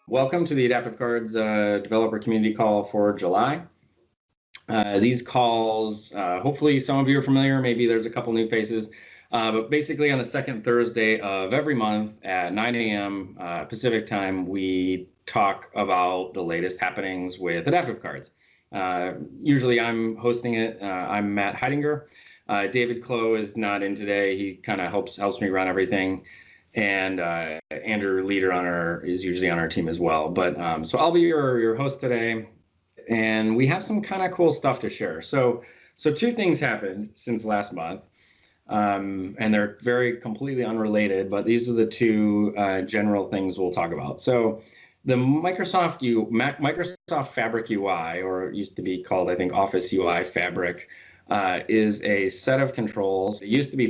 Welcome to the Adaptive Cards Developer Community Call for July. These calls, hopefully some of you are familiar, maybe there's a couple new faces, but basically on the second Thursday of every month at 9 a.m. Pacific time, we talk about the latest happenings with Adaptive Cards. Usually I'm hosting it. I'm Matt Heidinger. David Clow is not in today. He kind of helps me run everything. And Andrew Leader is usually on our team as well. But so I'll be your host today, and we have some kind of cool stuff to share. So two things happened since last month, and they're very completely unrelated, but these are the two general things we'll talk about. So the Microsoft Fabric UI, or it used to be called, I think, Office UI Fabric, is a set of controls. It used to be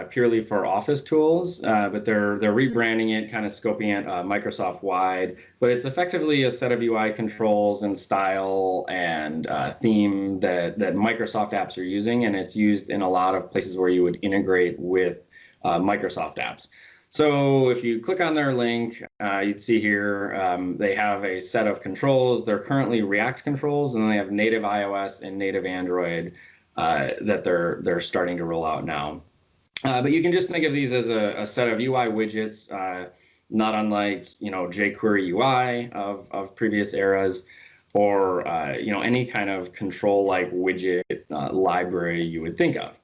purely for Office tools, but they're rebranding it, kind of scoping it Microsoft wide. But it's effectively a set of UI controls and style and theme that Microsoft apps are using, and it's used in a lot of places where you would integrate with Microsoft apps. So if you click on their link, you'd see here they have a set of controls. They're currently React controls, and then they have native iOS and native Android that they're starting to roll out now. But you can just think of these as a set of UI widgets, not unlike jQuery UI of previous eras, or any kind of control-like widget library you would think of.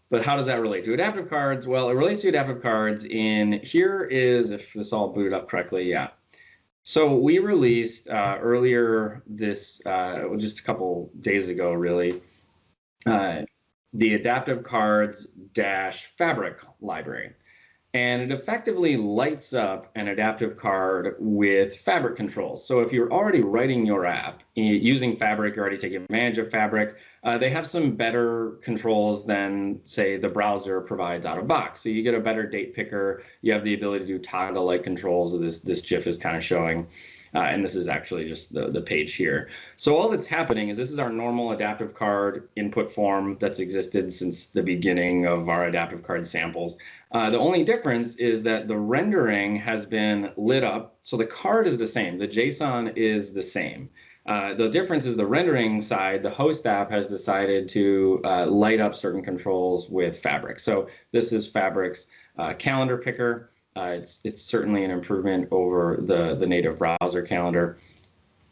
But how does that relate to Adaptive Cards? Well, it relates to Adaptive Cards in here is, if this all booted up correctly, yeah. So we released earlier this, just a couple days ago, really, the Adaptive Cards -Fabric library. And it effectively lights up an Adaptive Card with Fabric controls. So if you're already writing your app using Fabric, you're already taking advantage of Fabric, they have some better controls than, say, the browser provides out of box. So you get a better date picker. You have the ability to do toggle-like controls. This GIF is kind of showing. And this is actually just the page here. So all that's happening is this is our normal Adaptive Card input form that's existed since the beginning of our Adaptive Card samples. The only difference is that the rendering has been lit up. So the card is the same. The JSON is the same. The difference is the rendering side. The host app has decided to light up certain controls with Fabric. So this is Fabric's calendar picker. It's certainly an improvement over the native browser calendar.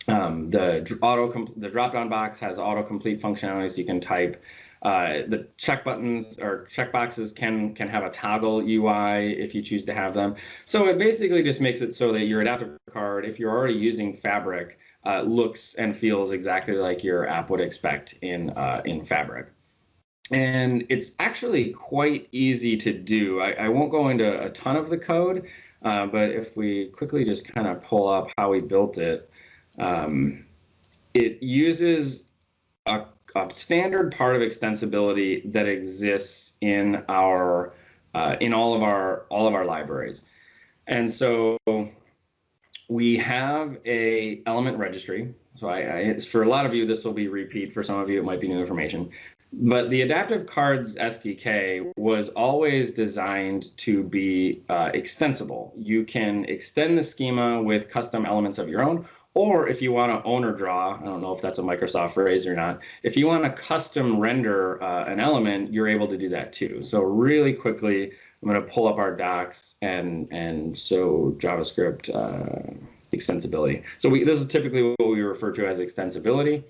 The drop-down box has autocomplete functionality, so you can type. The check buttons or checkboxes can have a toggle UI if you choose to have them. So it basically just makes it so that your Adaptive Card, if you're already using Fabric, looks and feels exactly like your app would expect in Fabric. And it's actually quite easy to do. I won't go into a ton of the code, but if we quickly just kind of pull up how we built it, it uses a standard part of extensibility that exists in all of our libraries. And so we have a element registry. So for a lot of you, this will be repeat. For some of you, it might be new information. But the Adaptive Cards SDK was always designed to be extensible. You can extend the schema with custom elements of your own, or if you want to own or draw, I don't know if that's a Microsoft phrase or not, if you want to custom render an element, you're able to do that too. So really quickly, I'm going to pull up our docs and show JavaScript extensibility. So this is typically what we refer to as extensibility.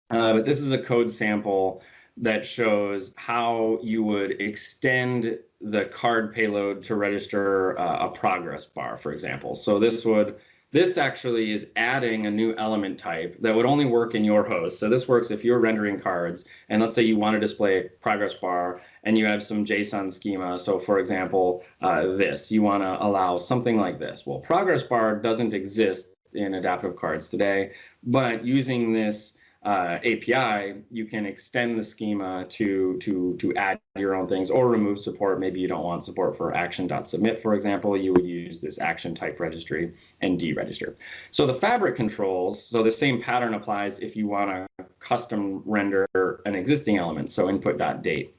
But this is a code sample that shows how you would extend the card payload to register a progress bar, for example. So this actually is adding a new element type that would only work in your host. So this works if you're rendering cards, and let's say you want to display a progress bar and you have some JSON schema. So for example, you want to allow something like this. Well, progress bar doesn't exist in Adaptive Cards today, but using this API, you can extend the schema to add your own things or remove support. Maybe you don't want support for action.submit, for example. You would use this action type registry and deregister. So the Fabric controls, so the same pattern applies if you want to custom render an existing element, so input.date.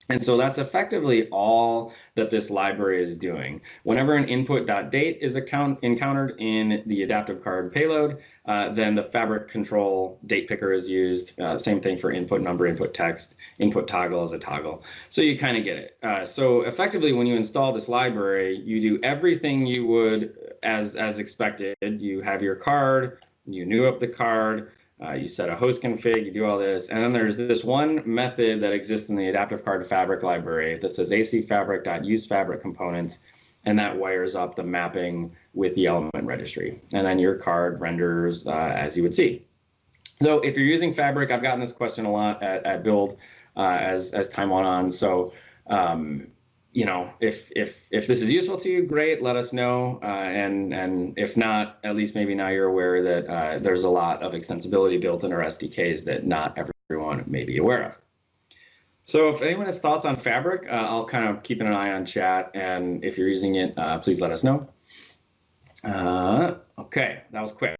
And so that's effectively all that this library is doing. Whenever an input.date is encountered in the adaptive card payload, then the fabric control date picker is used. Same thing for input number, input text, input toggle is a toggle. So you kind of get it. So effectively, when you install this library, you do everything you would as expected. You have your card, you new up the card, you set a host config, you do all this, and then there's this one method that exists in the adaptive card fabric library that says acfabric.useFabric components, and that wires up the mapping with the element registry. And then your card renders as you would see. So if you're using Fabric, I've gotten this question a lot at Build as time went on. So you know, if this is useful to you, great, let us know. And if not, at least maybe now you're aware that there's a lot of extensibility built in our SDKs that not everyone may be aware of. So if anyone has thoughts on Fabric, I'll kind of keep an eye on chat. And if you're using it, please let us know. Okay, that was quick.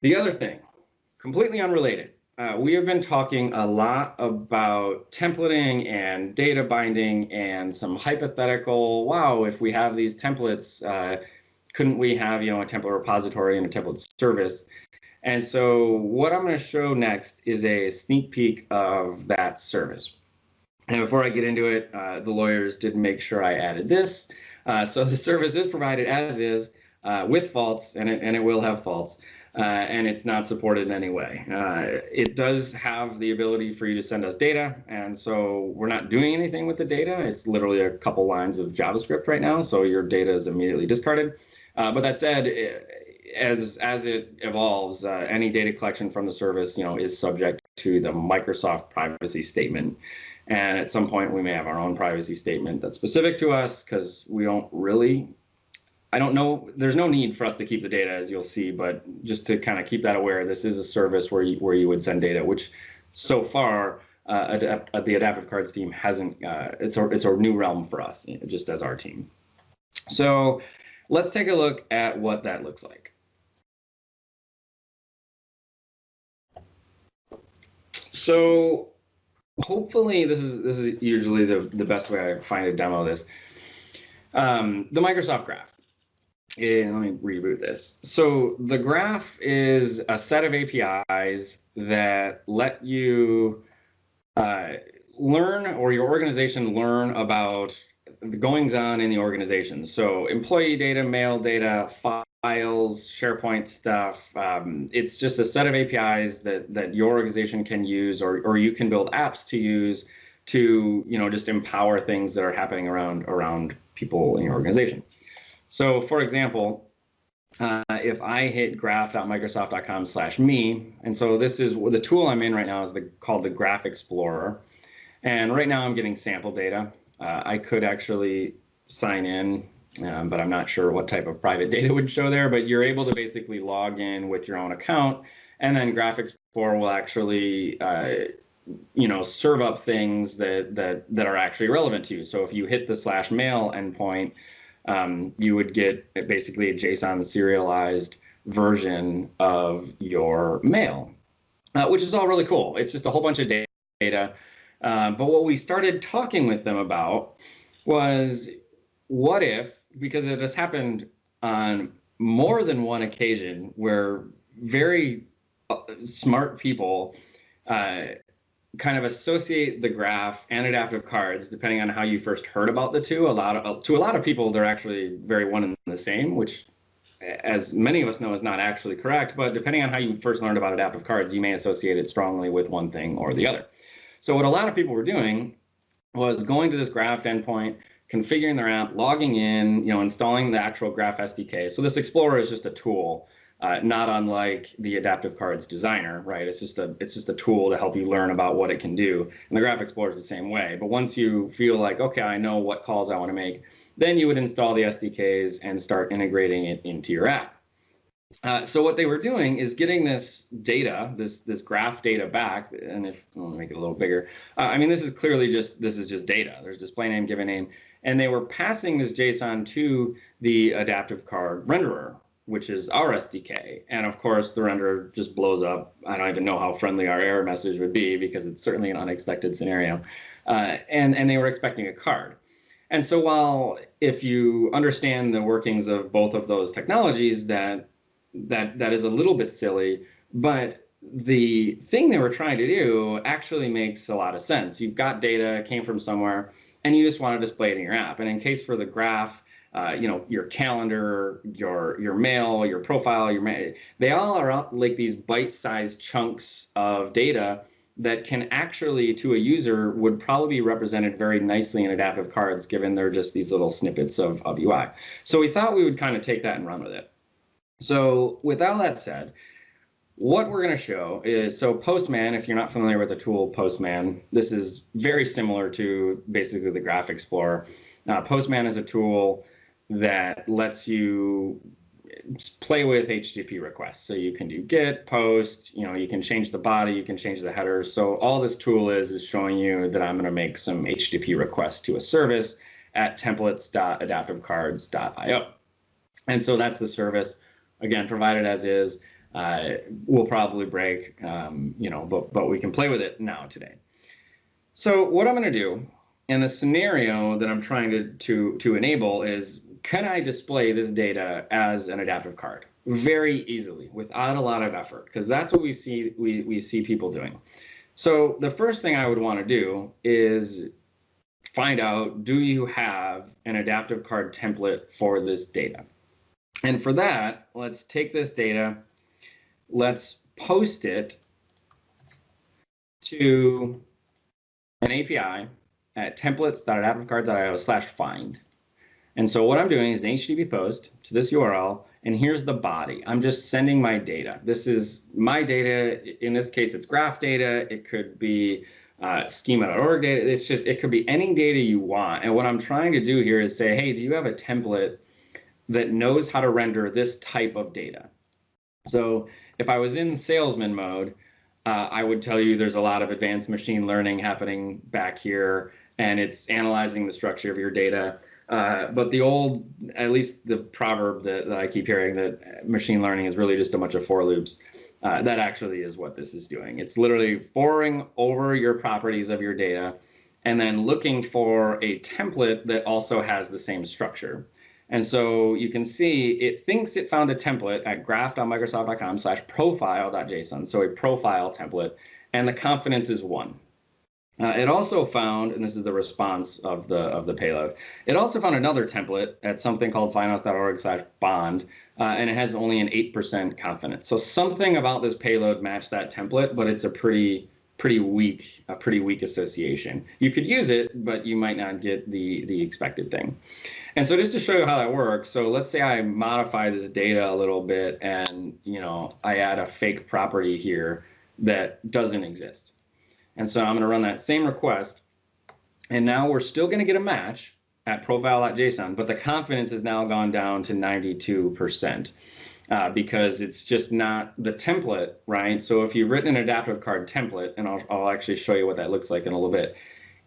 The other thing, completely unrelated. We have been talking a lot about templating and data binding and some hypothetical, wow, if we have these templates, couldn't we have, you know, a template repository and a template service? And so what I'm going to show next is a sneak peek of that service. And before I get into it, the lawyers did make sure I added this. So the service is provided as is with faults, and it will have faults. And it's not supported in any way. It does have the ability for you to send us data, and so we're not doing anything with the data. It's literally a couple lines of JavaScript right now, so your data is immediately discarded. But that said, as it evolves, any data collection from the service, you know, is subject to the Microsoft privacy statement. And at some point, we may have our own privacy statement that's specific to us, because we don't really. I don't know, there's no need for us to keep the data, as you'll see, but just to kind of keep that aware, this is a service where you would send data, which so far the Adaptive Cards team hasn't, it's a new realm for us, just as our team. So let's take a look at what that looks like. So hopefully this is usually the best way I find to demo this. The Microsoft Graph. And let me reboot this. So the graph is a set of APIs that let you learn, or your organization learn, about the goings on in the organization. So employee data, mail data, files, SharePoint stuff. It's just a set of APIs that your organization can use, or you can build apps to use to, you know, just empower things that are happening around people in your organization. So for example, if I hit graph.microsoft.com/me, and so this is the tool I'm in right now is called the Graph Explorer. And right now I'm getting sample data. I could actually sign in, but I'm not sure what type of private data would show there, but you're able to basically log in with your own account, and then Graph Explorer will actually you know, serve up things that are actually relevant to you. So if you hit the /mail endpoint, you would get basically a JSON serialized version of your mail, which is all really cool. It's just a whole bunch of data. But what we started talking with them about was, what if, because it has happened on more than one occasion where very smart people kind of associate the graph and adaptive cards, depending on how you first heard about the two. To a lot of people, they're actually very one and the same, which, as many of us know, is not actually correct. But depending on how you first learned about adaptive cards, you may associate it strongly with one thing or the other. So what a lot of people were doing was going to this graph endpoint, configuring their app, logging in, you know, installing the actual Graph SDK. So this Explorer is just a tool. Not unlike the Adaptive Cards Designer, right? It's just a tool to help you learn about what it can do. And the Graph Explorer is the same way. But once you feel like, okay, I know what calls I want to make, then you would install the SDKs and start integrating it into your app. So what they were doing is getting this data, this graph data back. And if I'll make it a little bigger, I mean, this is just data. There's display name, given name, and they were passing this JSON to the Adaptive Card renderer, which is our SDK. And of course, the renderer just blows up. I don't even know how friendly our error message would be, because it's certainly an unexpected scenario. and they were expecting a card. And so while if you understand the workings of both of those technologies, that is a little bit silly, but the thing they were trying to do actually makes a lot of sense. You've got data, it came from somewhere, and you just want to display it in your app. And in case for the graph, your calendar, your mail, your profile, they all are like these bite-sized chunks of data that can actually, to a user, would probably be represented very nicely in adaptive cards, given they're just these little snippets of UI. So we thought we would kind of take that and run with it. So with all that said, what we're going to show is, so Postman, if you're not familiar with the tool Postman, this is very similar to basically the Graph Explorer. Postman is a tool that lets you play with HTTP requests. So you can do GET, POST, you can change the body, you can change the headers. So all this tool is showing you that I'm going to make some HTTP requests to a service at templates.adaptivecards.io. And so that's the service. Again, provided as is. Will probably break, but we can play with it now today. So what I'm going to do in the scenario that I'm trying to enable is, can I display this data as an adaptive card very easily without a lot of effort? Because that's what we see people doing. So the first thing I would want to do is find out, do you have an adaptive card template for this data? And for that, let's take this data, let's post it to an API at templates.adaptivecards.io/find. And so what I'm doing is an HTTP post to this URL, and here's the body. I'm just sending my data. This is my data. In this case, it's graph data. It could be schema.org data. It could be any data you want. And what I'm trying to do here is say, hey, do you have a template that knows how to render this type of data? So if I was in salesman mode, I would tell you there's a lot of advanced machine learning happening back here, and it's analyzing the structure of your data. But at least the proverb that I keep hearing, that machine learning is really just a bunch of for loops, that actually is what this is doing. It's literally poring over your properties of your data and then looking for a template that also has the same structure. And so you can see it thinks it found a template at graph.microsoft.com/profile.json, so a profile template, and the confidence is 1. It also found, and this is the response of the payload, it also found another template at something called finance.org/bond, and it has only an 8% confidence. So something about this payload matched that template, but it's a pretty weak association. You could use it, but you might not get the expected thing. And so just to show you how that works, so let's say I modify this data a little bit, and I add a fake property here that doesn't exist. And so I'm going to run that same request, and now we're still going to get a match at profile.json, but the confidence has now gone down to 92%. Because it's just not the template, right? So if you've written an adaptive card template, and I'll actually show you what that looks like in a little bit,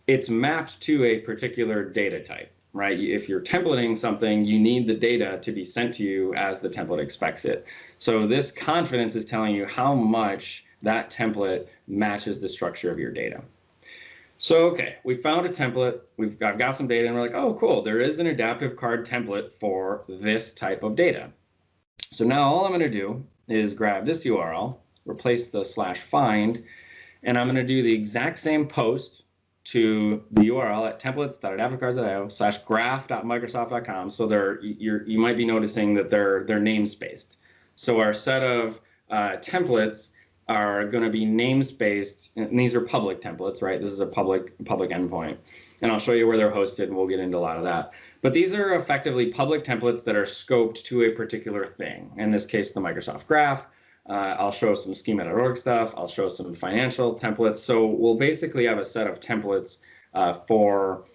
it's mapped to a particular data type, right? If you're templating something, you need the data to be sent to you as the template expects it. So this confidence is telling you how much that template matches the structure of your data. So, okay, we found a template, I've got some data, and we're like, oh, cool, there is an adaptive card template for this type of data. So now all I'm going to do is grab this URL, replace the /find, and I'm going to do the exact same post to the URL at templates.adaptivecards.io/graph.microsoft.com. So you might be noticing that they're namespaced. So our set of templates are going to be namespaced, and these are public templates, right? This is a public endpoint, and I'll show you where they're hosted, and we'll get into a lot of that. But these are effectively public templates that are scoped to a particular thing. In this case, the Microsoft Graph. I'll show some schema.org stuff. I'll show some financial templates. So we'll basically have a set of templates for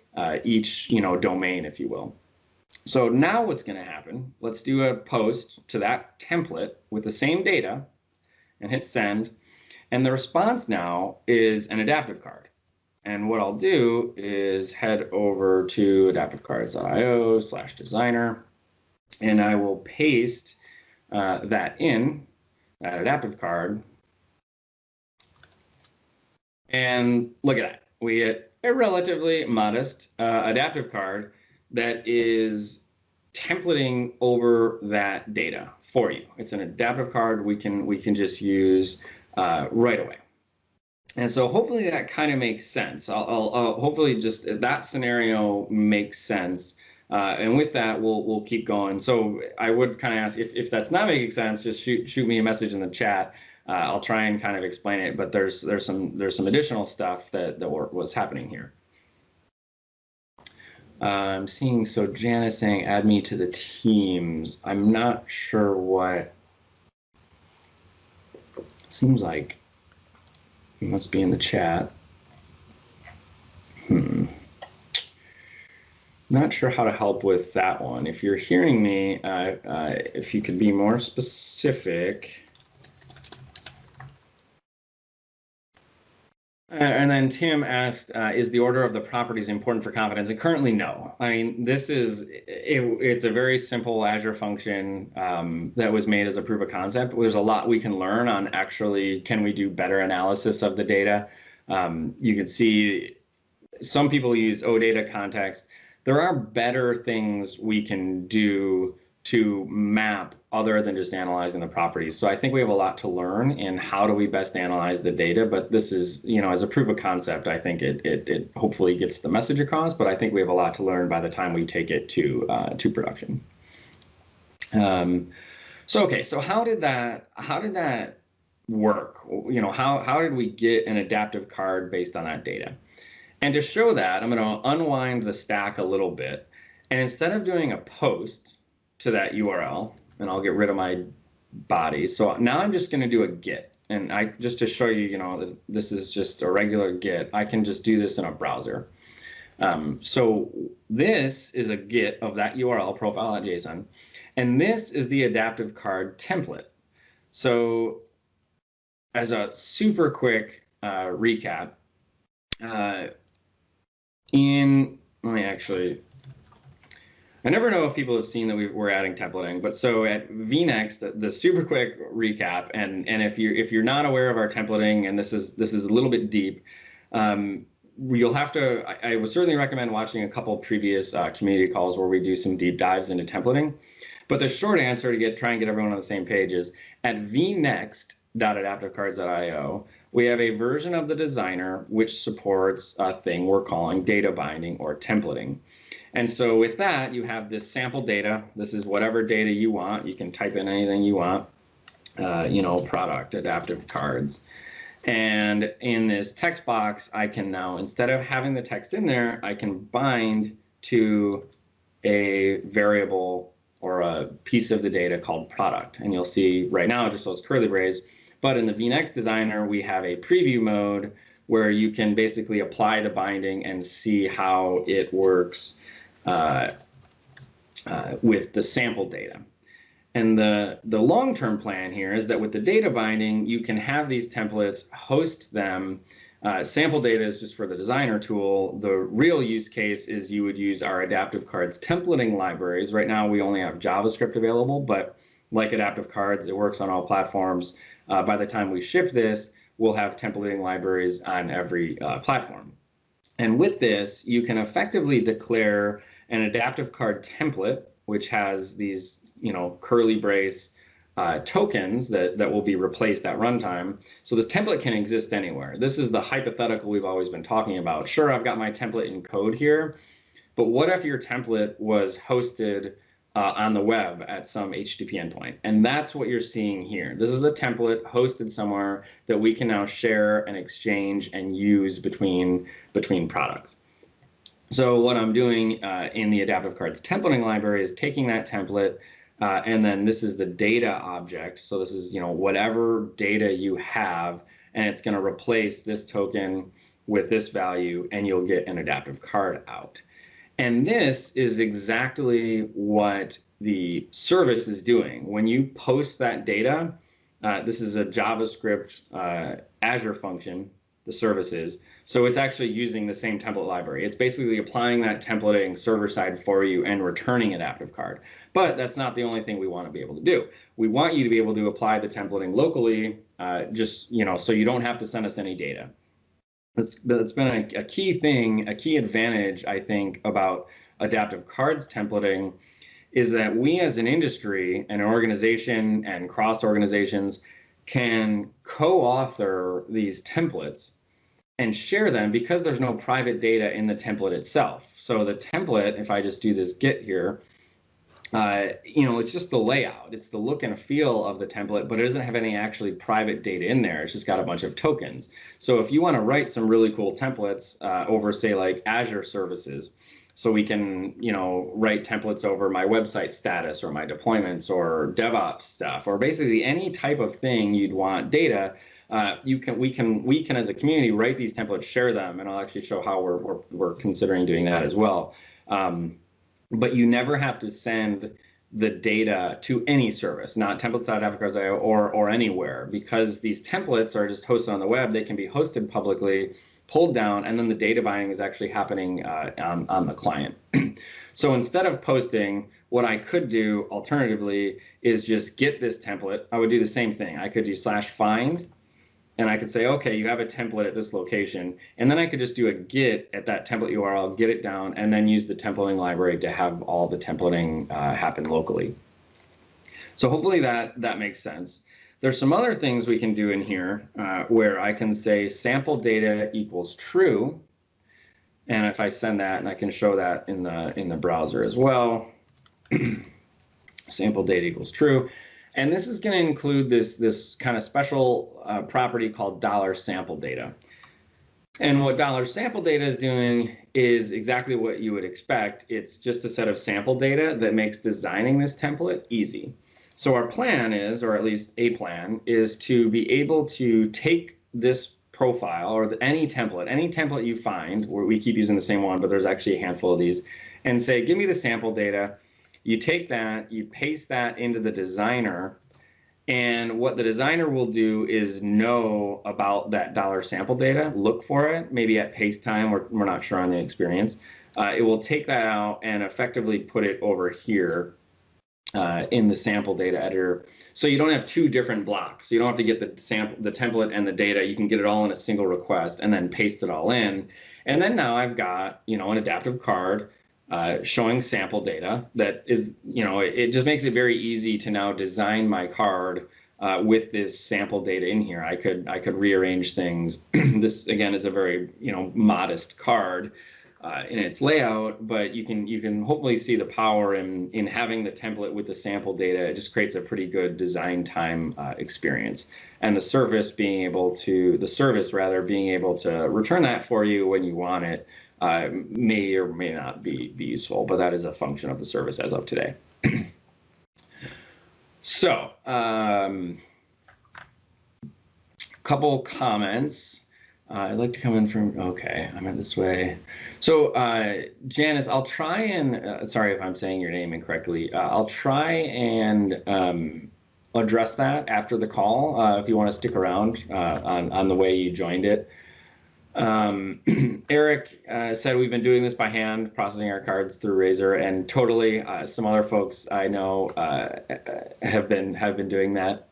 each domain, if you will. So now what's going to happen? Let's do a post to that template with the same data and hit send. And the response now is an adaptive card. And what I'll do is head over to adaptivecards.io/designer, and I will paste that adaptive card. And look at that. we get a relatively modest adaptive card that is templating over that data for you. It's an adaptive card we can just use right away. And so hopefully that kind of makes sense. I'll hopefully just that scenario makes sense. And with that, we'll keep going. So I would kind of ask if that's not making sense, just shoot me a message in the chat. I'll try and kind of explain it. But there's some additional stuff that was happening here. I'm seeing, so Janice saying add me to the teams. I'm not sure what. It seems like it must be in the chat. Not sure how to help with that one. If you're hearing me, if you could be more specific. And then Tim asked, is the order of the properties important for confidence? And currently, no. I mean, this is, it's a very simple Azure function that was made as a proof of concept. There's a lot we can learn on actually, can we do better analysis of the data? You can see some people use OData context. There are better things we can do to map other than just analyzing the properties. So I think we have a lot to learn in how do we best analyze the data, but this is, you know, as a proof of concept, I think it hopefully gets the message across, but I think we have a lot to learn by the time we take it to production. Okay, so how did that work? You know, how did we get an adaptive card based on that data? And to show that, I'm going to unwind the stack a little bit. And instead of doing a post to that URL, and I'll get rid of my body. So now I'm just going to do a git. And just to show you, you know, that this is just a regular git, I can just do this in a browser. So this is a git of that URL, profile.json. And this is the adaptive card template. So as a super quick recap, let me actually, I never know if people have seen that we're adding templating, but so at vNext, the super quick recap, and if you're not aware of our templating, and this is a little bit deep, you'll have to, I would certainly recommend watching a couple previous community calls where we do some deep dives into templating. But the short answer to try and get everyone on the same page is at vnext.adaptivecards.io, we have a version of the designer which supports a thing we're calling data binding or templating. And so with that, you have this sample data. This is whatever data you want. You can type in anything you want, you know, product, adaptive cards. And in this text box, I can now, instead of having the text in there, I can bind to a variable or a piece of the data called product. And you'll see right now just those curly braces. But in the vNext designer, we have a preview mode where you can basically apply the binding and see how it works with the sample data. And the long-term plan here is that with the data binding, you can have these templates, host them. Sample data is just for the designer tool. The real use case is you would use our adaptive cards templating libraries. Right now, we only have JavaScript available, but like adaptive cards, it works on all platforms. By the time we ship this, we'll have templating libraries on every platform. And with this, you can effectively declare an adaptive card template, which has these, you know, curly brace tokens that will be replaced at runtime. So this template can exist anywhere. This is the hypothetical we've always been talking about. Sure, I've got my template in code here, but what if your template was hosted on the web at some HTTP endpoint? And that's what you're seeing here. This is a template hosted somewhere that we can now share and exchange and use between products. So what I'm doing in the adaptive cards templating library is taking that template, and then this is the data object. So this is, you know, whatever data you have, and it's going to replace this token with this value, and you'll get an adaptive card out. And this is exactly what the service is doing. When you post that data, this is a JavaScript Azure function, the service is. So it's actually using the same template library. It's basically applying that templating server side for you and returning adaptive card. But that's not the only thing we want to be able to do. We want you to be able to apply the templating locally, just, you know, so you don't have to send us any data. That's been a key thing, a key advantage, I think, about adaptive cards templating is that we as an industry and an organization and cross organizations can co-author these templates and share them because there's no private data in the template itself. So the template, if I just do this git here, it's just the layout. It's the look and feel of the template, but it doesn't have any actually private data in there. It's just got a bunch of tokens. So if you want to write some really cool templates over, say, like Azure services, so we can, write templates over my website status or my deployments or DevOps stuff, or basically any type of thing you'd want data. We can as a community write these templates, share them, and I'll actually show how we're considering doing that as well. But you never have to send the data to any service, not templates.adaptivecards.io or anywhere, because these templates are just hosted on the web. They can be hosted publicly, pulled down, and then the data buying is actually happening on the client. So instead of posting, what I could do alternatively is just get this template. I would do the same thing. I could do /find, and I could say, okay, you have a template at this location, and then I could just do a git at that template URL, get it down, and then use the templating library to have all the templating happen locally. So hopefully that makes sense. There's some other things we can do in here where I can say sample data equals true, and if I send that, and I can show that in the browser as well, sample data equals true. And this is going to include this kind of special property called $sample data. And what $sample data is doing is exactly what you would expect. It's just a set of sample data that makes designing this template easy. So our plan is, or at least a plan, is to be able to take this profile or any template you find, where we keep using the same one, but there's actually a handful of these, and say, give me the sample data. You take that, you paste that into the designer, and what the designer will do is know about that $sample data, look for it, maybe at paste time, we're not sure on the experience. It will take that out and effectively put it over here in the sample data editor. So you don't have two different blocks. You don't have to get the template and the data. You can get it all in a single request and then paste it all in. And then now I've got, an adaptive card showing sample data that is, it just makes it very easy to now design my card with this sample data in here. I could rearrange things. This again is a very modest card in its layout, but you can hopefully see the power in having the template with the sample data. It just creates a pretty good design time experience, and the service being able to return that for you when you want it. May or may not be useful, but that is a function of the service as of today. So, couple comments. I'd like to come in from, okay, I'm in this way. So, Janice, I'll try and, sorry if I'm saying your name incorrectly, I'll try and address that after the call if you want to stick around on the way you joined it. Eric said we've been doing this by hand, processing our cards through Razor, and totally some other folks I know have been doing that.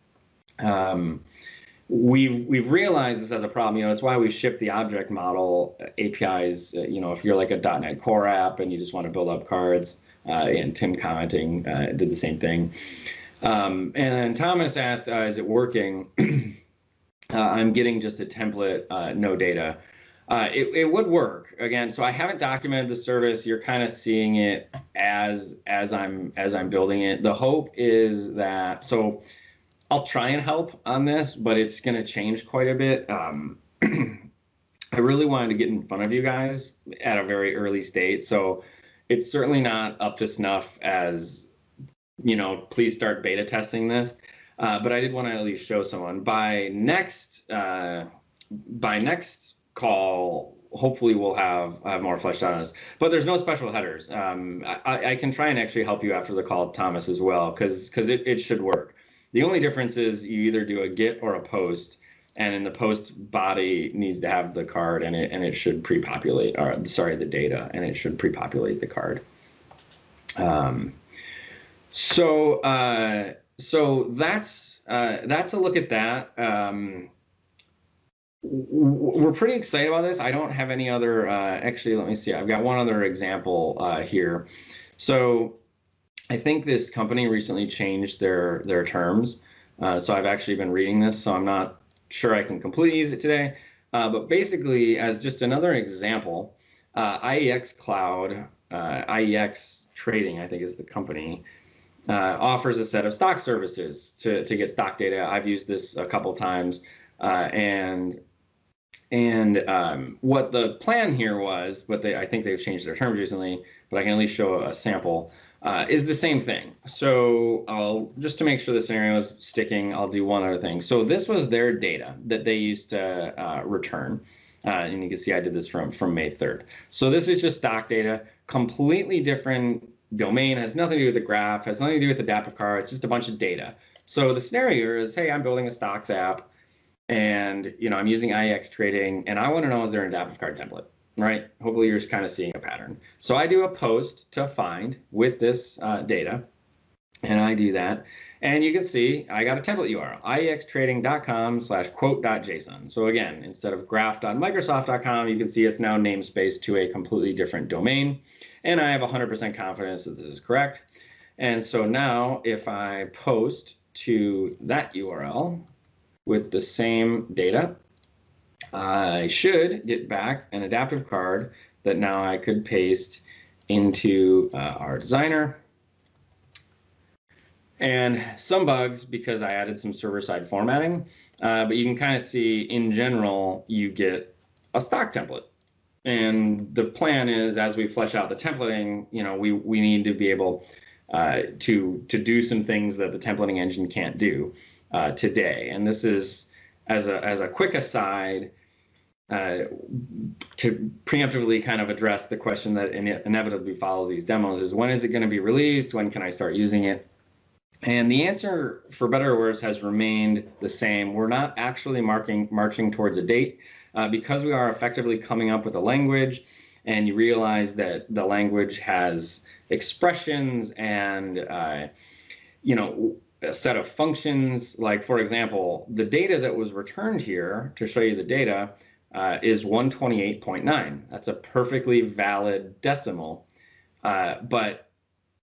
We've realized this as a problem. It's why we ship the object model APIs. If you're like a .NET Core app and you just want to build up cards, and Tim commenting did the same thing. And then Thomas asked, is it working? I'm getting just a template, no data. It would work again. So I haven't documented the service. You're kind of seeing it as I'm building it. The hope is that, so I'll try and help on this, but it's going to change quite a bit. I really wanted to get in front of you guys at a very early state. So it's certainly not up to snuff as, please start beta testing this. But I did want to at least show someone by next call. Hopefully we'll have more fleshed out on this, but there's no special headers. I can try and actually help you after the call, Thomas, as well, because it should work. The only difference is you either do a git or a post, and in the post body needs to have the card and it should pre-populate, or sorry, the data, and it should pre-populate the card. So that's a look at that. we're pretty excited about this. I don't have any other, actually, let me see. I've got one other example here. So I think this company recently changed their terms. So I've actually been reading this, so I'm not sure I can completely use it today. But basically, as just another example, IEX Cloud, IEX Trading, I think is the company, offers a set of stock services to get stock data. I've used this a couple times, what the plan here was, but I think they've changed their terms recently, but I can at least show a sample, is the same thing. So just to make sure the scenario is sticking, I'll do one other thing. So this was their data that they used to return. And you can see I did this from May 3rd. So this is just stock data, completely different domain, has nothing to do with the graph, has nothing to do with the adaptive card, it's just a bunch of data. So the scenario is, hey, I'm building a stocks app, and I'm using IEX trading, and I want to know, is there an adaptive card template, right? Hopefully you're just kind of seeing a pattern. So I do a post to find with this data, and I do that. And you can see I got a template URL, iextrading.com/quote.json. So again, instead of graph.microsoft.com, you can see it's now namespaced to a completely different domain. And I have 100% confidence that this is correct. And so now if I post to that URL with the same data, I should get back an adaptive card that now I could paste into our designer. And some bugs because I added some server-side formatting, but you can kind of see in general, you get a stock template. And the plan is, as we flesh out the templating, we need to be able to do some things that the templating engine can't do today. And this is, as a quick aside, to preemptively kind of address the question that inevitably follows these demos is, when is it going to be released? When can I start using it? And the answer, for better or worse, has remained the same. We're not actually marching towards a date because we are effectively coming up with a language, and you realize that the language has expressions and a set of functions. Like, for example, the data that was returned here, to show you the data, is 128.9. That's a perfectly valid decimal. But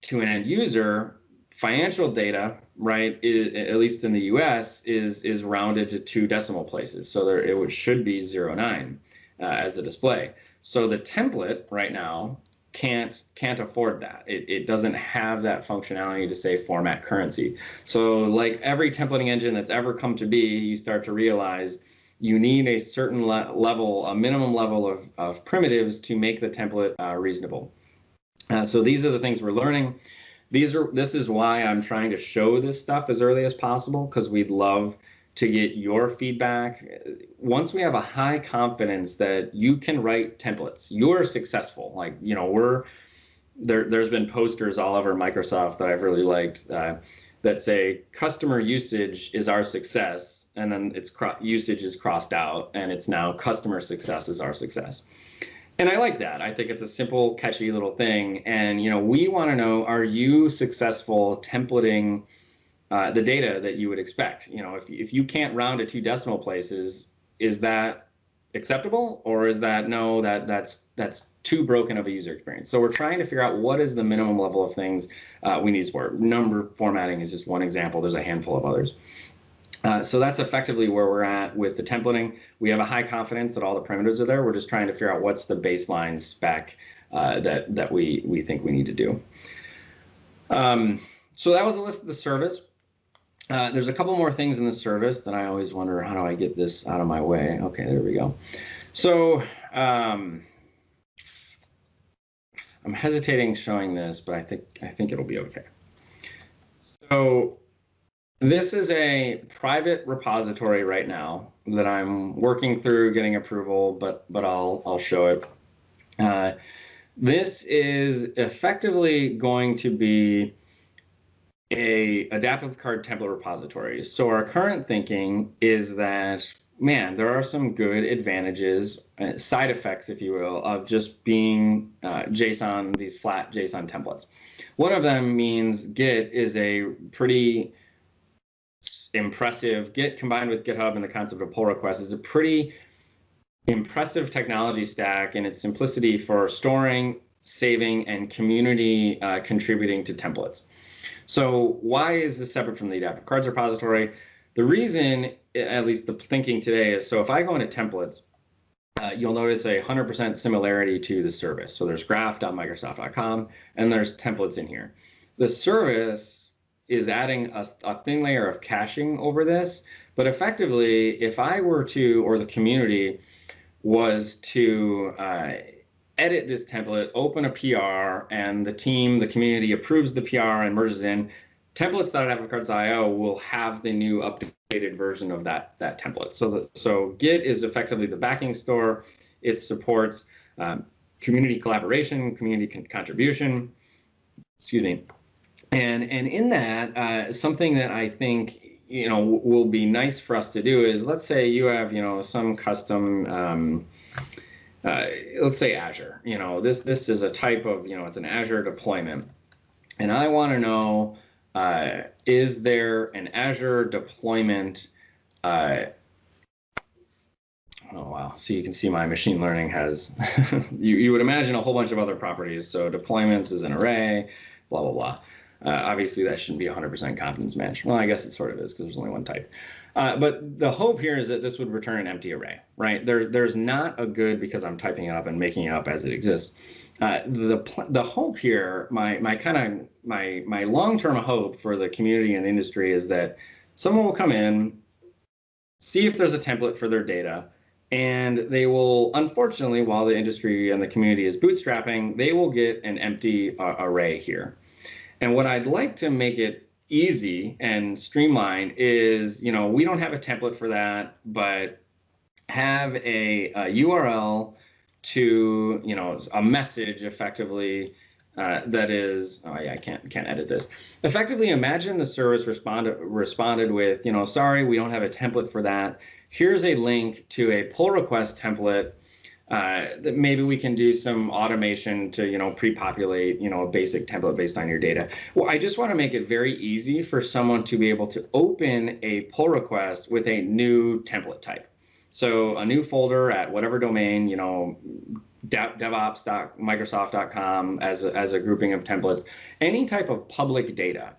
to an end user, financial data, right, at least in the US, is rounded to 2 decimal places. So it should be 0.9 as the display. So the template right now can't afford that. It doesn't have that functionality to say format currency. So like every templating engine that's ever come to be, you start to realize you need a certain level, a minimum level of primitives to make the template reasonable. So these are the things we're learning. This is why I'm trying to show this stuff as early as possible, because we'd love to get your feedback. Once we have a high confidence that you can write templates, you're successful. Like, there's been posters all over Microsoft that I've really liked that say customer usage is our success, and then usage is crossed out, and it's now customer success is our success. And I like that. I think it's a simple, catchy little thing. And we want to know, are you successful templating the data that you would expect? If you can't round to 2 decimal places, is that acceptable, or is that no? That's too broken of a user experience. So we're trying to figure out what is the minimum level of things we need support. Number formatting is just one example. There's a handful of others. So that's effectively where we're at with the templating. We have a high confidence that all the primitives are there. We're just trying to figure out what's the baseline spec that we think we need to do. So that was a list of the service. There's a couple more things in the service that I always wonder, how do I get this out of my way? Okay, there we go. So I'm hesitating showing this, but I think it'll be okay. So this is a private repository right now that I'm working through getting approval, but I'll show it. This is effectively going to be a adaptive card template repository. So our current thinking is that, man, there are some good advantages, side effects, if you will, of just being JSON, these flat JSON templates. One of them means Git is a pretty impressive. Git combined with GitHub and the concept of pull requests is a pretty impressive technology stack in its simplicity for storing, saving, and community contributing to templates. So why is this separate from the Adaptive Cards repository? The reason, at least the thinking today, is so if I go into templates, you'll notice a 100% similarity to the service. So there's graph.microsoft.com, and there's templates in here. The service is adding a thin layer of caching over this, but effectively, if I were to, or the community was to edit this template, open a PR, and the team, the community approves the PR and merges in, templates.adaptivecards.io will have the new updated version of that template. So Git is effectively the backing store. It supports community collaboration, community contribution, excuse me. And in that, something that I think will be nice for us to do is, let's say you have some custom let's say Azure. This is a type of it's an Azure deployment, and I want to know, is there an Azure deployment? Oh wow! So you can see my machine learning has you would imagine a whole bunch of other properties. So deployments is an array, blah blah blah. Obviously, that shouldn't be 100% confidence match. Well, I guess it sort of is because there's only one type. But the hope here is that this would return an empty array, right? There's not a good, because I'm typing it up and making it up as it exists. The hope here, my long-term hope for the community and the industry is that someone will come in, see if there's a template for their data, and they will, unfortunately, while the industry and the community is bootstrapping, they will get an empty array here. And what I'd like to make it easy and streamlined is, we don't have a template for that, but have a URL to, a message effectively that is, oh yeah, I can't edit this. Effectively, imagine the service responded with, sorry, we don't have a template for that. Here's a link to a pull request template that maybe we can do some automation to, pre-populate, a basic template based on your data. Well, I just want to make it very easy for someone to be able to open a pull request with a new template type. So a new folder at whatever domain, devops.microsoft.com as a grouping of templates, any type of public data.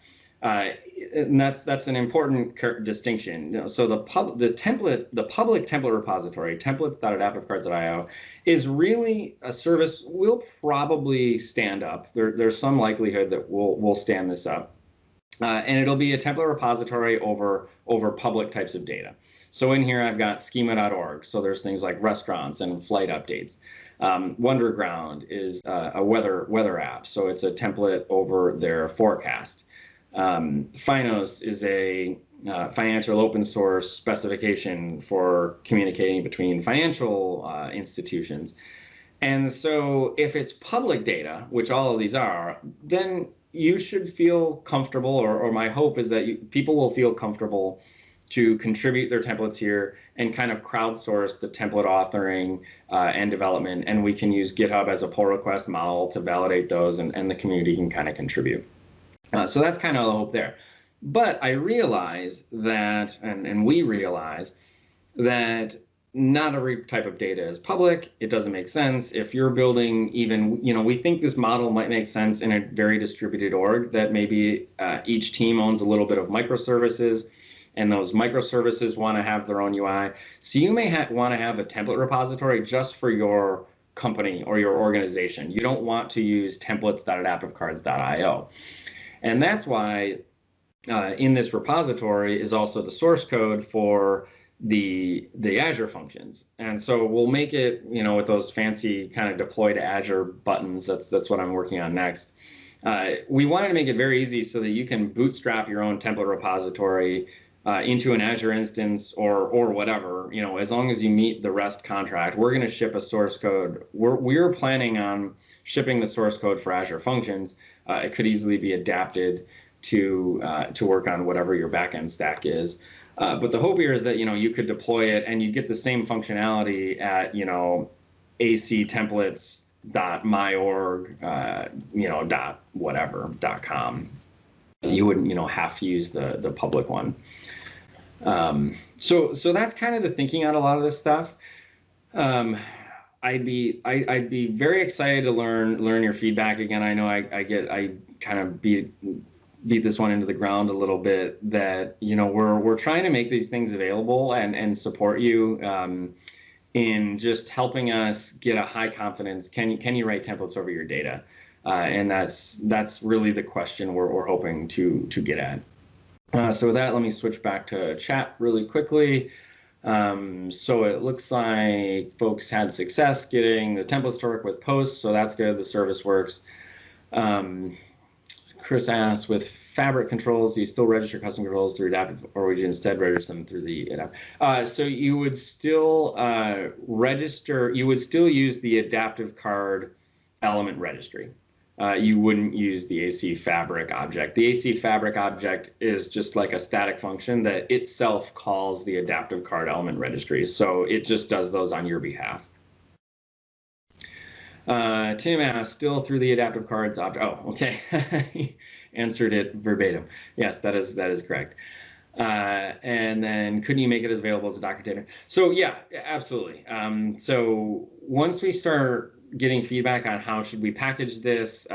And that's an important distinction. So the public template repository, templates.adaptivecards.io, is really a service we'll probably stand up. There's some likelihood that we'll stand this up, and it'll be a template repository over public types of data. So in here I've got schema.org. So there's things like restaurants and flight updates. Wonderground is a weather app. So it's a template over their forecast. Finos is a financial open source specification for communicating between financial institutions. And so if it's public data, which all of these are, then you should feel comfortable, or my hope is that people will feel comfortable to contribute their templates here and kind of crowdsource the template authoring and development. And we can use GitHub as a pull request model to validate those, and the community can kind of contribute. So that's kind of the hope there. But I realize that, and we realize that not every type of data is public. It doesn't make sense. If you're building even, we think this model might make sense in a very distributed org, that maybe each team owns a little bit of microservices, and those microservices want to have their own UI. So you may want to have a template repository just for your company or your organization. You don't want to use templates.adaptivecards.io. And that's why in this repository is also the source code for the Azure functions. And so we'll make it, with those fancy kind of deploy to Azure buttons. That's what I'm working on next. We wanted to make it very easy so that you can bootstrap your own template repository into an Azure instance or whatever, as long as you meet the REST contract. We're going to ship a source code. We're planning on shipping the source code for Azure functions. It could easily be adapted to work on whatever your backend stack is. But the hope here is that you could deploy it and you get the same functionality at actemplates.myorg .com. You wouldn't have to use the public one. So that's kind of the thinking on a lot of this stuff. I'd be very excited to learn your feedback. Again, I know I kind of beat this one into the ground a little bit, that we're trying to make these things available and support you in just helping us get a high confidence. Can you write templates over your data? And that's really the question we're hoping to get at. So with that, let me switch back to chat really quickly. So it looks like folks had success getting the templates to work with posts, so that's good. The service works. Chris asked, with Fabric controls, do you still register custom controls through adaptive, or would you instead register them through the adaptive? So you would still you would still use the adaptive card element registry. You wouldn't use the AC Fabric object. The AC Fabric object is just like a static function that itself calls the adaptive card element registry. So it just does those on your behalf. Tim asked, still through the adaptive cards object. Oh, okay. He answered it verbatim. Yes, that is correct. And then couldn't you make it as available as a Docker container? So yeah, absolutely. So once we start getting feedback on how should we package this,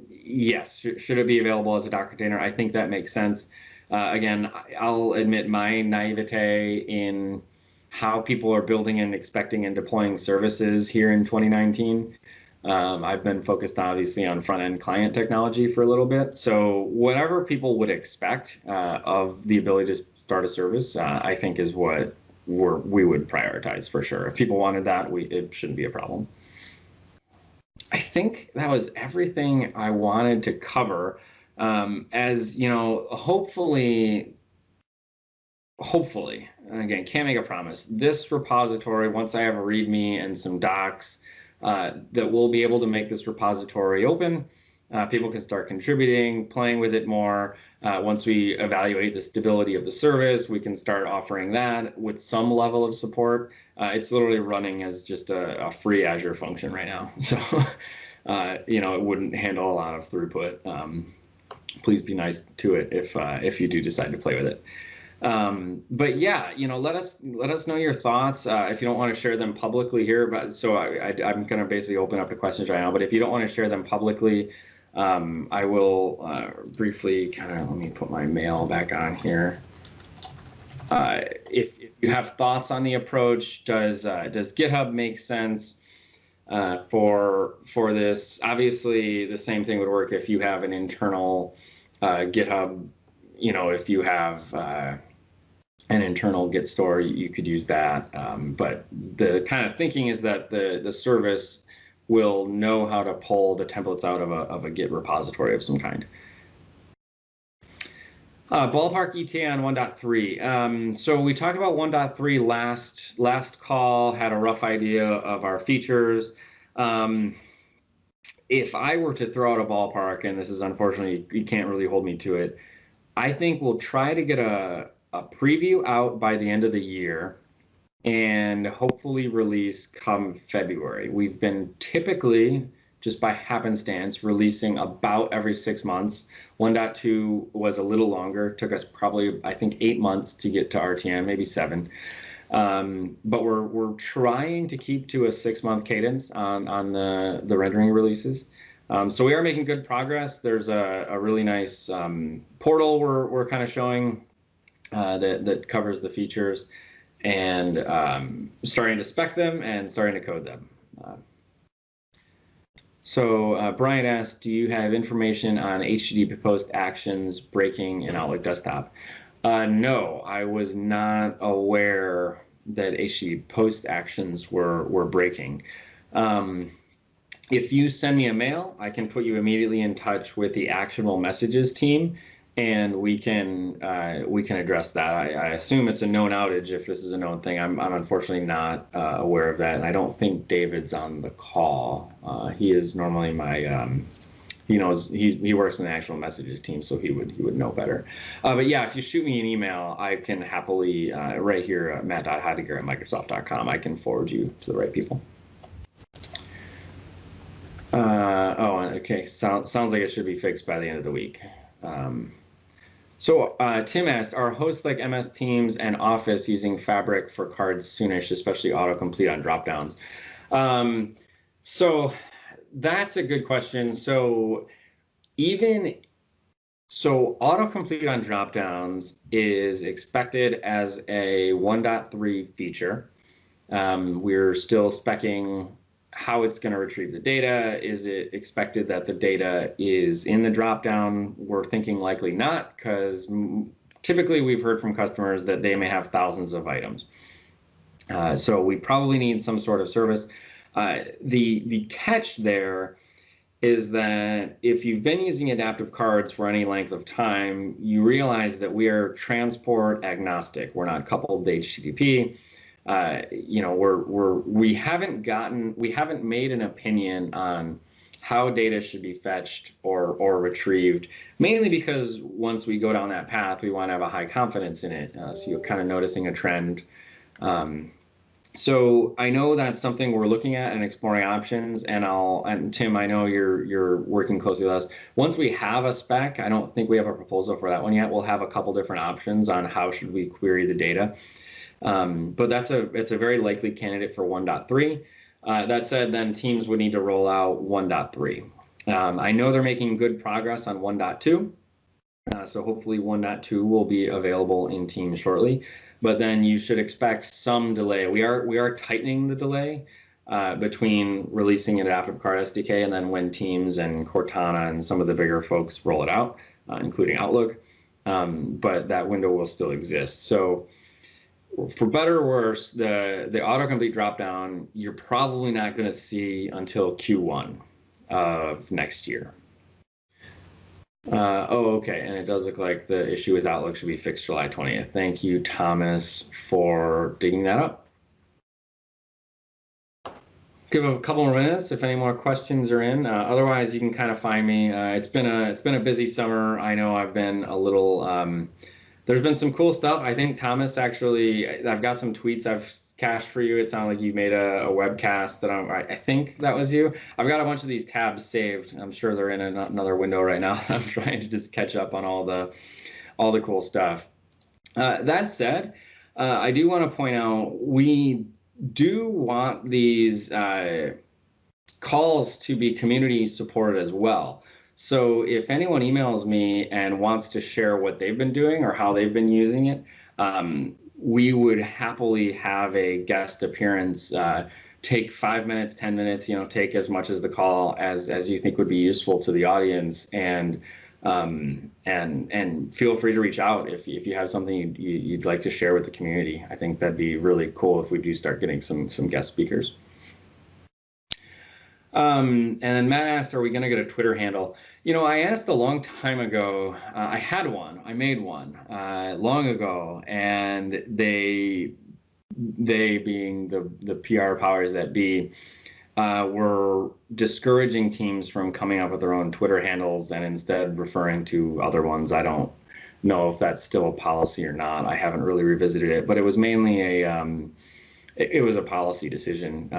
yes, should it be available as a Docker container? I think that makes sense. Again, I'll admit my naivete in how people are building and expecting and deploying services here in 2019. I've been focused obviously on front-end client technology for a little bit. So whatever people would expect of the ability to start a service, I think is what we would prioritize for sure. If people wanted that, it shouldn't be a problem. I think that was everything I wanted to cover. As you know, hopefully, again, can't make a promise. This repository, once I have a README and some docs, that we'll be able to make this repository open. People can start contributing, playing with it more. Once we evaluate the stability of the service, we can start offering that with some level of support. It's literally running as just a free Azure function right now. So, it wouldn't handle a lot of throughput. Please be nice to it if you do decide to play with it. But yeah, let us know your thoughts. If you don't want to share them publicly here, but so I'm going to basically open up to questions right now. But if you don't want to share them publicly, I will briefly let me put my mail back on here. If you have thoughts on the approach, does GitHub make sense for this? Obviously, the same thing would work if you have an internal GitHub. If you have an internal Git store, you could use that. But the kind of thinking is that the service will know how to pull the templates out of a Git repository of some kind. Ballpark ETA on 1.3. So we talked about 1.3 last call, had a rough idea of our features. If I were to throw out a ballpark, and this is unfortunately, you can't really hold me to it, I think we'll try to get a preview out by the end of the year and hopefully release come February. We've been typically, just by happenstance, releasing about every 6 months. 1.2 was a little longer, took us probably, I think, 8 months to get to RTM, maybe 7. But we're trying to keep to a 6-month cadence on the rendering releases. So we are making good progress. There's a really nice portal we're kind of showing that covers the features, and starting to spec them and starting to code them. So Brian asked, do you have information on HTTP post actions breaking in Outlook Desktop? No, I was not aware that HTTP post actions were breaking. If you send me a mail, I can put you immediately in touch with the actionable messages team, and we can address that. I assume it's a known outage if this is a known thing. I'm unfortunately not aware of that, and I don't think David's on the call. He is normally my he knows, he works in the actual messages team, so he would know better. But yeah, if you shoot me an email, I can happily right here matt.heidegger@microsoft.com. I can forward you to the right people. Oh, okay. Sounds like it should be fixed by the end of the week. So Tim asked, are hosts like MS Teams and Office using Fabric for cards soonish, especially autocomplete on dropdowns? So that's a good question. So autocomplete on dropdowns is expected as a 1.3 feature. We're still speccing how it's going to retrieve the data. Is it expected that the data is in the dropdown? We're thinking likely not, because typically we've heard from customers that they may have thousands of items. So we probably need some sort of service. The catch there is that if you've been using adaptive cards for any length of time, you realize that we are transport agnostic. We're not coupled to HTTP. We haven't made an opinion on how data should be fetched or retrieved, mainly because once we go down that path, we want to have a high confidence in it. So you're kind of noticing a trend. So I know that's something we're looking at and exploring options, and Tim, I know you're working closely with us. Once we have a spec, I don't think we have a proposal for that one yet. We'll have a couple different options on how should we query the data. But it's a very likely candidate for 1.3. That said, then teams would need to roll out 1.3. I know they're making good progress on 1.2. So hopefully 1.2 will be available in Teams shortly, but then you should expect some delay. We are tightening the delay between releasing an adaptive card SDK and then when Teams and Cortana and some of the bigger folks roll it out, including Outlook. But that window will still exist. So for better or worse, the autocomplete dropdown, you're probably not going to see until Q1 of next year. Okay, and it does look like the issue with Outlook should be fixed July 20th. Thank you, Thomas, for digging that up. Give a couple more minutes if any more questions are in. Otherwise, you can kind of find me. It's been a busy summer. I know I've been a little. There's been some cool stuff. I think Thomas actually. I've got some tweets I've cached for you. It sounded like you made a webcast that I think that was you. I've got a bunch of these tabs saved. I'm sure they're in another window right now. I'm trying to just catch up on all the cool stuff. That said, I do want to point out we do want these calls to be community supported as well. So if anyone emails me and wants to share what they've been doing or how they've been using it, we would happily have a guest appearance, take 5 minutes, 10 minutes, take as much as the call as you think would be useful to the audience, and feel free to reach out if you have something you'd like to share with the community. I think that'd be really cool if we do start getting some guest speakers. And then Matt asked, are we going to get a Twitter handle? I asked a long time ago. I had one. I made one long ago, and they being the PR powers that be, were discouraging teams from coming up with their own Twitter handles and instead referring to other ones. I don't know if that's still a policy or not. I haven't really revisited it, but it was mainly it was a policy decision.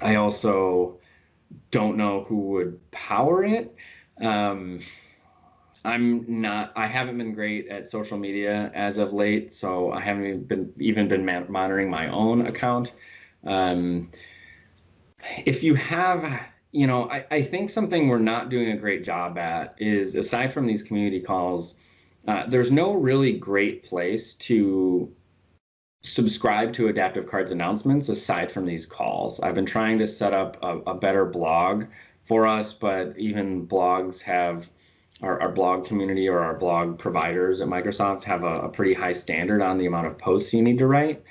I also don't know who would power it. I haven't been great at social media as of late, so I haven't even been monitoring my own account. If you have, I think something we're not doing a great job at is, aside from these community calls, there's no really great place to subscribe to Adaptive Cards announcements aside from these calls. I've been trying to set up a better blog for us, but even blogs have, our blog community or our blog providers at Microsoft have a pretty high standard on the amount of posts you need to write.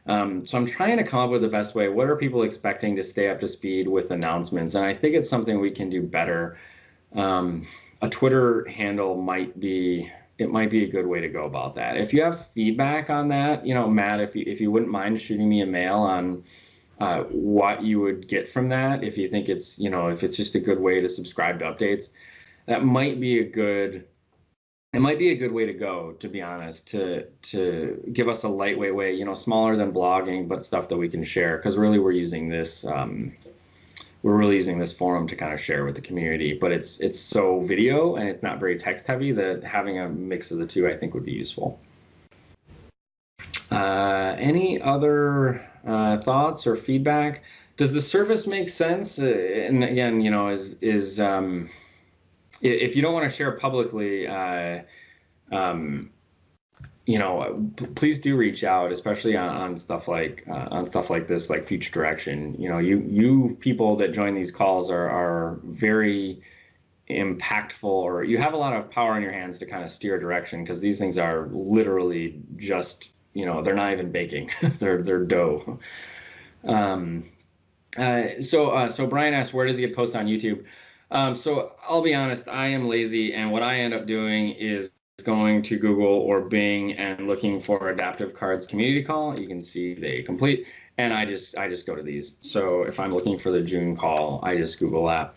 So I'm trying to come up with the best way. What are people expecting to stay up to speed with announcements? And I think it's something we can do better. A Twitter handle might be a good way to go about that. If you have feedback on that, Matt, if you wouldn't mind shooting me a mail on what you would get from that, if you think it's, if it's just a good way to subscribe to updates, that might be a good way to go, to be honest, to give us a lightweight way, smaller than blogging, but stuff that we can share, because really we're using this we're really using this forum to kind of share with the community. But it's so video and it's not very text heavy that having a mix of the two I think would be useful. Any other thoughts or feedback? Does the service make sense? And again, you know, if you don't want to share publicly, you know, please do reach out, especially on stuff like this, like future direction. You know, you people that join these calls are very impactful, or you have a lot of power in your hands to kind of steer direction, because these things are literally just, you know, they're not even baking, they're dough. So Brian asked, where does he get posts on YouTube? So I'll be honest, I am lazy, and what I end up doing is going to Google or Bing and looking for Adaptive Cards community call. You can see they complete, and I just go to these. So if I'm looking for the June call, I just Google that.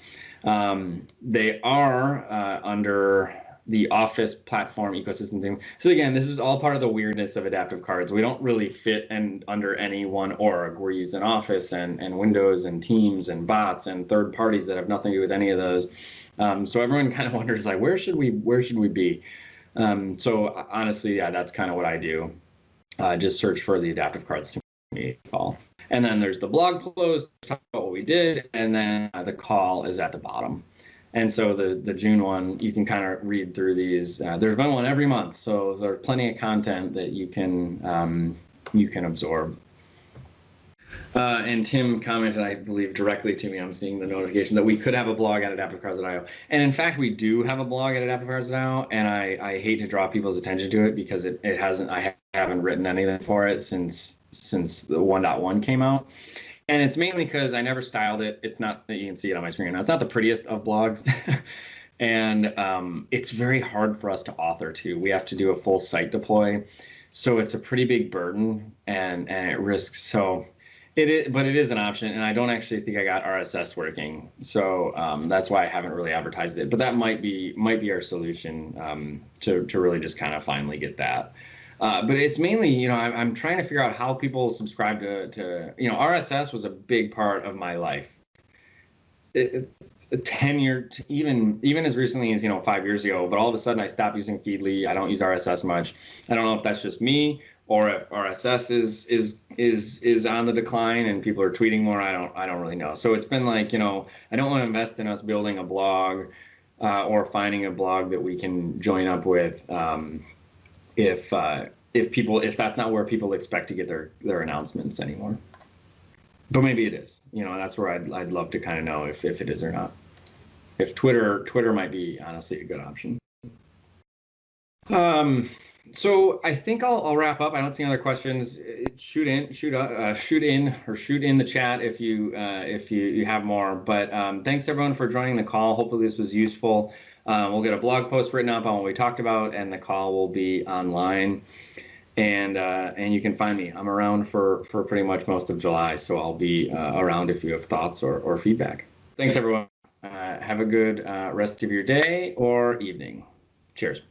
They are under the Office platform ecosystem thing. So again, this is all part of the weirdness of Adaptive Cards. We don't really fit under any one org. We're using Office and Windows and Teams and bots and third parties that have nothing to do with any of those. So everyone kind of wonders, like, where should we be? So honestly, yeah, that's kind of what I do. Just search for the Adaptive Cards community call. And then there's the blog post, talk about what we did, and then the call is at the bottom. And so the June one, you can kind of read through these. There's been one every month, so there's plenty of content that you can absorb. And Tim commented, I believe, directly to me. I'm seeing the notification that we could have a blog at AdaptiveCards.io. And in fact, we do have a blog at AdaptiveCards.io, and I hate to draw people's attention to it because I haven't written anything for it since the 1.1 came out. And it's mainly because I never styled it. It's not, you can see it on my screen now, it's not the prettiest of blogs. And it's very hard for us to author too. We have to do a full site deploy. So it's a pretty big burden, and it risks, so it is, but it is an option, and I don't actually think I got RSS working. So that's why I haven't really advertised it, but that might be our solution to really just kind of finally get that. But it's mainly, you know, I'm trying to figure out how people subscribe to you know, RSS was a big part of my life. 10 years, even as recently as, you know, 5 years ago, but all of a sudden I stopped using Feedly. I don't use RSS much. I don't know if that's just me or if RSS is on the decline and people are tweeting more. I don't really know. So it's been like, you know, I don't want to invest in us building a blog or finding a blog that we can join up with if that's not where people expect to get their announcements anymore. But maybe it is, you know, that's where I'd love to kind of know if it is or not. If Twitter might be honestly a good option. So I think I'll wrap up. I don't see any other questions. Shoot in the chat if you have more. But thanks everyone for joining the call. Hopefully this was useful. We'll get a blog post written up on what we talked about, and the call will be online. And you can find me. I'm around for pretty much most of July, so I'll be around if you have thoughts or feedback. Thanks everyone. Have a good rest of your day or evening. Cheers.